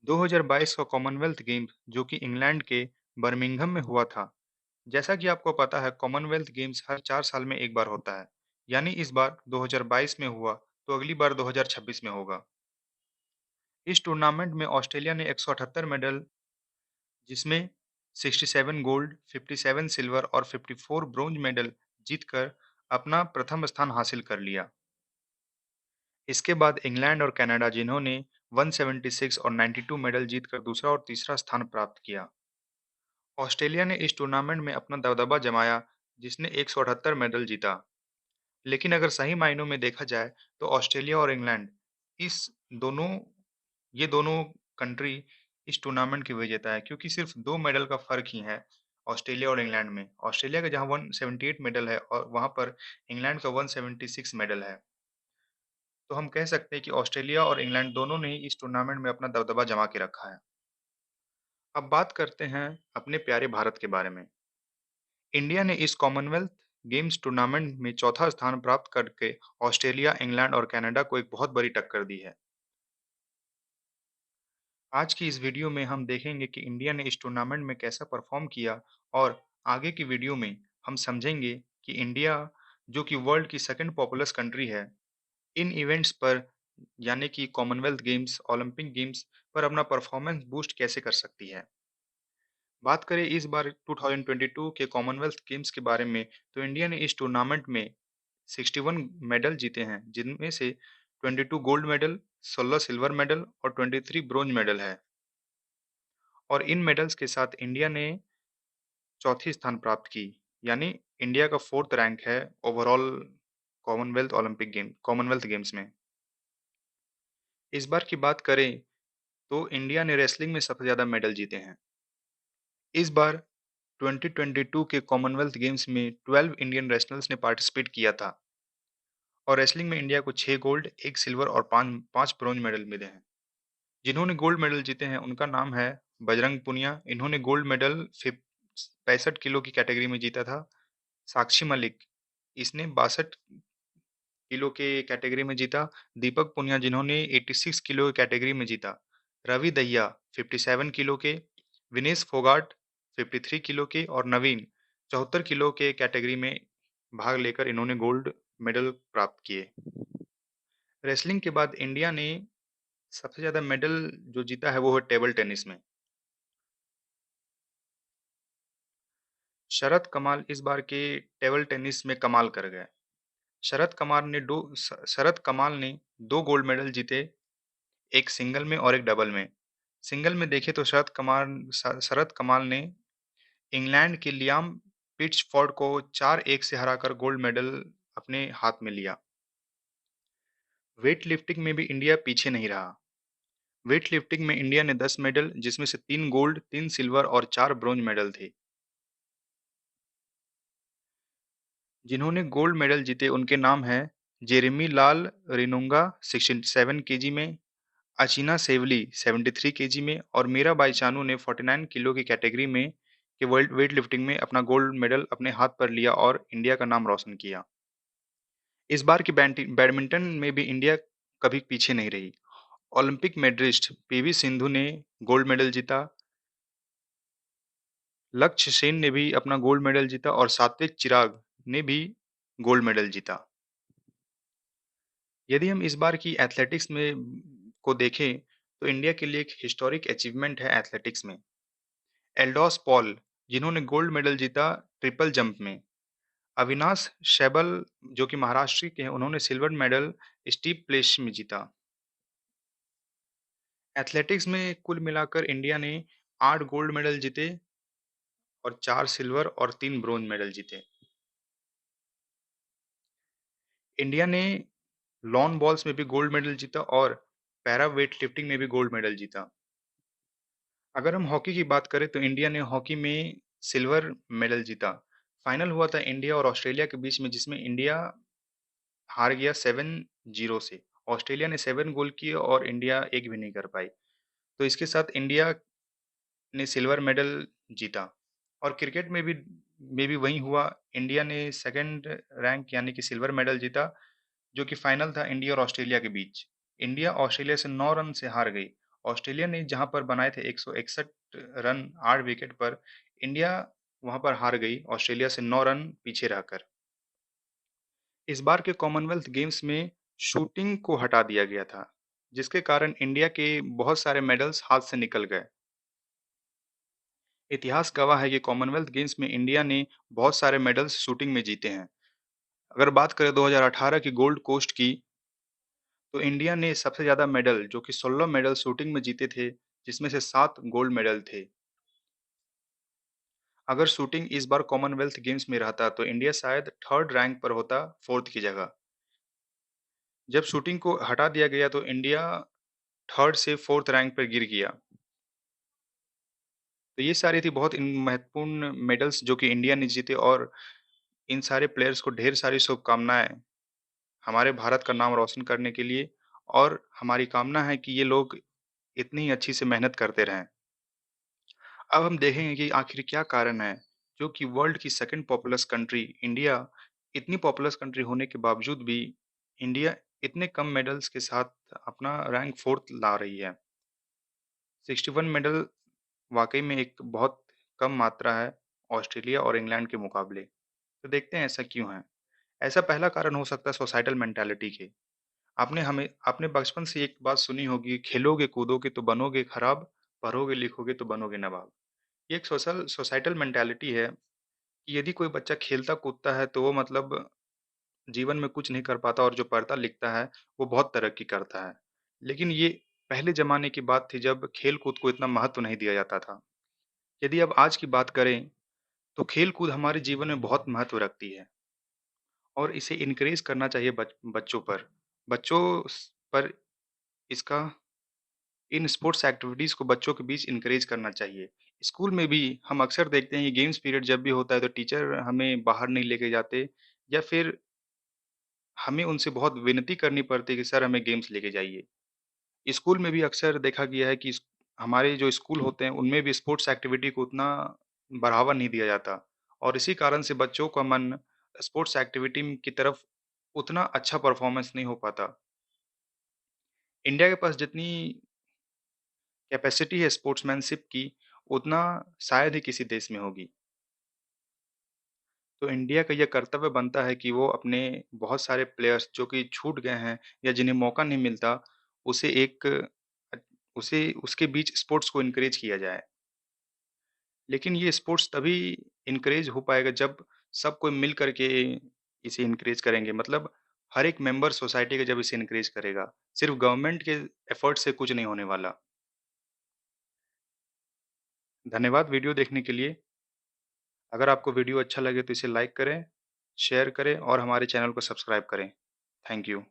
2022 का Commonwealth games जो कि इंग्लैंड के बर्मिंघम में हुआ था। जैसा कि आपको पता है कॉमनवेल्थ गेम्स हर 4 साल में एक बार होता है। यानी इस बार 2022 में हुआ तो अगली बार 2026 में होगा। इस टूर्नामेंट में ऑस्ट्रेलिया ने 178 मेडल जिसमें 67 गोल्ड, 57 सिल्वर और 54 ब्रोंज मेडल जीतकर अपना प्रथम स्थान हासिल कर लिया। इसके बाद इंग्लैंड और कनाडा जिन्होंने 176 और 92 मेडल जीतकर दूसरा और तीसरा स्थान प्राप्त किया। ऑस्ट्रेलिया ने इस टूर्नामेंट में अपना दबदबा जमाया जिसने 178 मेडल जीता। लेकिन अगर सही मायनों में देखा जाए तो ऑस्ट्रेलिया और इंग्लैंड इस दोनों ये दोनों कंट्री इस टूर्नामेंट की विजेता है क्योंकि सिर्फ 2 मेडल का फ़र्क ही है ऑस्ट्रेलिया और इंग्लैंड में। ऑस्ट्रेलिया का जहाँ 178 मेडल है और वहाँ पर इंग्लैंड का 176 मेडल है। तो हम कह सकते हैं कि ऑस्ट्रेलिया और इंग्लैंड दोनों ने ही इस टूर्नामेंट में अपना दबदबा जमा के रखा है। अब बात करते हैं अपने प्यारे भारत के बारे में। इंडिया ने इस कॉमनवेल्थ गेम्स टूर्नामेंट में चौथा स्थान प्राप्त करके ऑस्ट्रेलिया, इंग्लैंड और कनाडा को एक बहुत बड़ी टक्कर दी है। आज की इस वीडियो में हम देखेंगे कि इंडिया ने इस टूर्नामेंट में कैसा परफॉर्म किया और आगे की वीडियो में हम समझेंगे कि इंडिया जो कि वर्ल्ड की सेकंड पॉपुलस कंट्री है, इन इवेंट्स पर यानी कि कॉमनवेल्थ गेम्स, ओलंपिक गेम्स पर अपना परफॉर्मेंस बूस्ट कैसे कर सकती है। बात करें इस बार 2022 के कॉमनवेल्थ गेम्स के बारे में, तो इंडिया ने इस टूर्नामेंट में 61 मेडल जीते हैं, जिनमें से 22 गोल्ड मेडल, 16 सिल्वर मेडल और 23 ब्रोंज मेडल है। और इन मेडल्स के साथ इंडिया ने चौथी स्थान प्राप्त की, यानी इंडिया का 4th रैंक है ओवरऑल कॉमनवेल्थ गेम्स में। इस बार की बात करें तो इंडिया ने रेसलिंग में सबसे ज़्यादा मेडल जीते हैं। इस बार 2022 के कॉमनवेल्थ गेम्स में 12 इंडियन रेसलर्स ने पार्टिसिपेट किया था और रेसलिंग में इंडिया को 6 गोल्ड, 1 सिल्वर और 5 ब्रोंज मेडल मिले हैं। जिन्होंने गोल्ड मेडल जीते हैं उनका नाम है बजरंग पुनिया। इन्होंने गोल्ड मेडल 65 किलो की कैटेगरी में जीता था। साक्षी मलिक, इसने 62 किलो के कैटेगरी में जीता। दीपक पुनिया जिन्होंने 86 किलो की कैटेगरी में जीता। रवि दहिया 57 किलो के, विनेश फोगाट 53 किलो के और नवीन 74 किलो के कैटेगरी में भाग लेकर इन्होंने गोल्ड मेडल प्राप्त किए। रेसलिंग के बाद इंडिया ने सबसे ज़्यादा मेडल जो जीता है वो है टेबल टेनिस में। शरत कमाल इस बार के टेबल टेनिस में कमाल कर गए। शरत कमाल ने 2 गोल्ड मेडल जीते, एक सिंगल में और एक डबल में। सिंगल में देखें तो शरत कमाल ने इंग्लैंड के लियाम पिट्चफोर्ड को 4-1 से हराकर गोल्ड मेडल अपने हाथ में लिया। वेट लिफ्टिंग में भी इंडिया पीछे नहीं रहा। वेट लिफ्टिंग में इंडिया ने 10 मेडल जिसमें से 3 गोल्ड, 3 सिल्वर और 4 ब्रोंज मेडल थे। जिन्होंने गोल्ड मेडल जीते उनके नाम हैं जेरेमी लाल रिनुंगा 67 केजी में, अचीना सेवली 73 केजी में और मीराबाई चानू ने 49 किलो की कैटेगरी में के वर्ल्ड वेट लिफ्टिंग में अपना गोल्ड मेडल अपने हाथ पर लिया और इंडिया का नाम रोशन किया। इस बार की बैडमिंटन में भी इंडिया कभी पीछे नहीं रही। ओलंपिक मेडलिस्ट पीवी सिंधु ने गोल्ड मेडल जीता। लक्ष्य सेन ने भी अपना गोल्ड मेडल जीता और सात्विक चिराग ने भी गोल्ड मेडल जीता। यदि हम इस बार की एथलेटिक्स में को देखें तो इंडिया के लिए एक हिस्टोरिक अचीवमेंट है एथलेटिक्स में। एल्डोस पॉल जिन्होंने गोल्ड मेडल जीता ट्रिपल जंप में। अविनाश शैबल जो कि महाराष्ट्र के हैं उन्होंने सिल्वर मेडल स्टीप प्लेस में जीता। एथलेटिक्स में कुल मिलाकर इंडिया ने 8 गोल्ड मेडल जीते और 4 सिल्वर और 3 ब्रोंज मेडल जीते। इंडिया ने लॉन बॉल्स में भी गोल्ड मेडल जीता और पैरा वेट लिफ्टिंग में भी गोल्ड मेडल जीता। अगर हम हॉकी की बात करें तो इंडिया ने हॉकी में सिल्वर मेडल जीता। फाइनल हुआ था इंडिया और ऑस्ट्रेलिया के बीच में जिसमें इंडिया हार गया 7-0 से। ऑस्ट्रेलिया ने 7 गोल किए और इंडिया एक भी नहीं कर पाई। तो इसके साथ इंडिया ने सिल्वर मेडल जीता। और क्रिकेट में भी वही हुआ। इंडिया ने सेकंड रैंक यानी कि सिल्वर मेडल जीता जो कि फाइनल था इंडिया और ऑस्ट्रेलिया के बीच। इंडिया ऑस्ट्रेलिया से 9 रन से हार गई ऑस्ट्रेलिया ने जहाँ पर बनाए थे 161 रन 8 विकेट पर, इंडिया वहाँ पर हार गई ऑस्ट्रेलिया से 9 रन पीछे रहकर। इस बार के कॉमनवेल्थ गेम्स में शूटिंग को हटा दिया गया था, जिसके कारण इंडिया के बहुत सारे मेडल्स हाथ से निकल गए। इतिहास गवाह है कि कॉमनवेल्थ गेम्स में इंडिया ने बहुत सारे मेडल्स शूटिंग में जीते हैं। अगर बात करें 2018 की गोल्ड कोस्ट की, तो इंडिया ने सबसे ज़्यादा मेडल जो कि 16 मेडल शूटिंग में जीते थे, जिसमें से 7 गोल्ड मेडल थे। अगर शूटिंग इस बार कॉमनवेल्थ गेम्स में रहता तो इंडिया शायद 3rd रैंक पर होता 4th की जगह। जब शूटिंग को हटा दिया गया तो इंडिया 3rd से 4th रैंक पर गिर गया। तो ये सारी थी बहुत इन महत्वपूर्ण मेडल्स जो कि इंडिया ने जीते और इन सारे प्लेयर्स को ढेर सारी शुभकामनाएँ, हमारे भारत का नाम रोशन करने के लिए और हमारी कामना है कि ये लोग इतनी ही अच्छी से मेहनत करते रहें। अब हम देखेंगे कि आखिर क्या कारण है, जो कि वर्ल्ड की सेकंड पॉपुलस कंट्री इंडिया इतनी पॉपुलस कंट्री होने के बावजूद भी इंडिया इतने कम मेडल्स के साथ अपना रैंक 4th ला रही है। 61 मेडल वाक़ई में एक बहुत कम मात्रा है ऑस्ट्रेलिया और इंग्लैंड के मुकाबले। तो देखते हैं ऐसा क्यों है? ऐसा पहला कारण हो सकता है सोसाइटल मेंटालिटी के। आपने बचपन से एक बात सुनी होगी, खेलोगे कूदोगे तो बनोगे खराब, पढ़ोगे लिखोगे तो बनोगे नवाब। ये एक सोसाइटल मेंटालिटी है कि यदि कोई बच्चा खेलता कूदता है तो वो मतलब जीवन में कुछ नहीं कर पाता और जो पढ़ता लिखता है वो बहुत तरक्की करता है। लेकिन ये पहले ज़माने की बात थी जब खेल-कूद को इतना महत्व नहीं दिया जाता था। यदि अब आज की बात करें तो खेल-कूद हमारे जीवन में बहुत महत्व रखती है और इसे एनकरेज करना चाहिए बच्चों पर। बच्चों पर इसका इन स्पोर्ट्स एक्टिविटीज़ को बच्चों के बीच एनकरेज करना चाहिए। स्कूल में भी हम अक्सर देखते हैं ये गेम्स पीरियड जब भी होता है तो टीचर हमें बाहर नहीं लेके जाते या फिर हमें उनसे बहुत विनती करनी पड़ती है कि सर हमें गेम्स लेके जाइए। स्कूल में भी अक्सर देखा गया है कि हमारे जो स्कूल होते हैं उनमें भी स्पोर्ट्स एक्टिविटी को उतना बढ़ावा नहीं दिया जाता और इसी कारण से बच्चों का मन स्पोर्ट्स एक्टिविटी की तरफ उतना अच्छा परफॉर्मेंस नहीं हो पाता। इंडिया के पास जितनी कैपेसिटी है स्पोर्ट्समैनशिप की, उतना शायद ही किसी देश में होगी। तो इंडिया का ये कर्तव्य बनता है कि वो अपने बहुत सारे प्लेयर्स जो कि छूट गए हैं या जिन्हें मौका नहीं मिलता, उसे एक उसे उसके बीच स्पोर्ट्स को एनकरेज किया जाए। लेकिन ये स्पोर्ट्स तभी एनकरेज हो पाएगा जब सब कोई मिल कर के इसे एनकरेज करेंगे। मतलब हर एक मेंबर सोसाइटी का जब इसे एनकरेज करेगा। सिर्फ़ गवर्नमेंट के एफर्ट से कुछ नहीं होने वाला। धन्यवाद वीडियो देखने के लिए। अगर आपको वीडियो अच्छा लगे तो इसे लाइक करें, शेयर करें और हमारे चैनल को सब्सक्राइब करें। Thank you.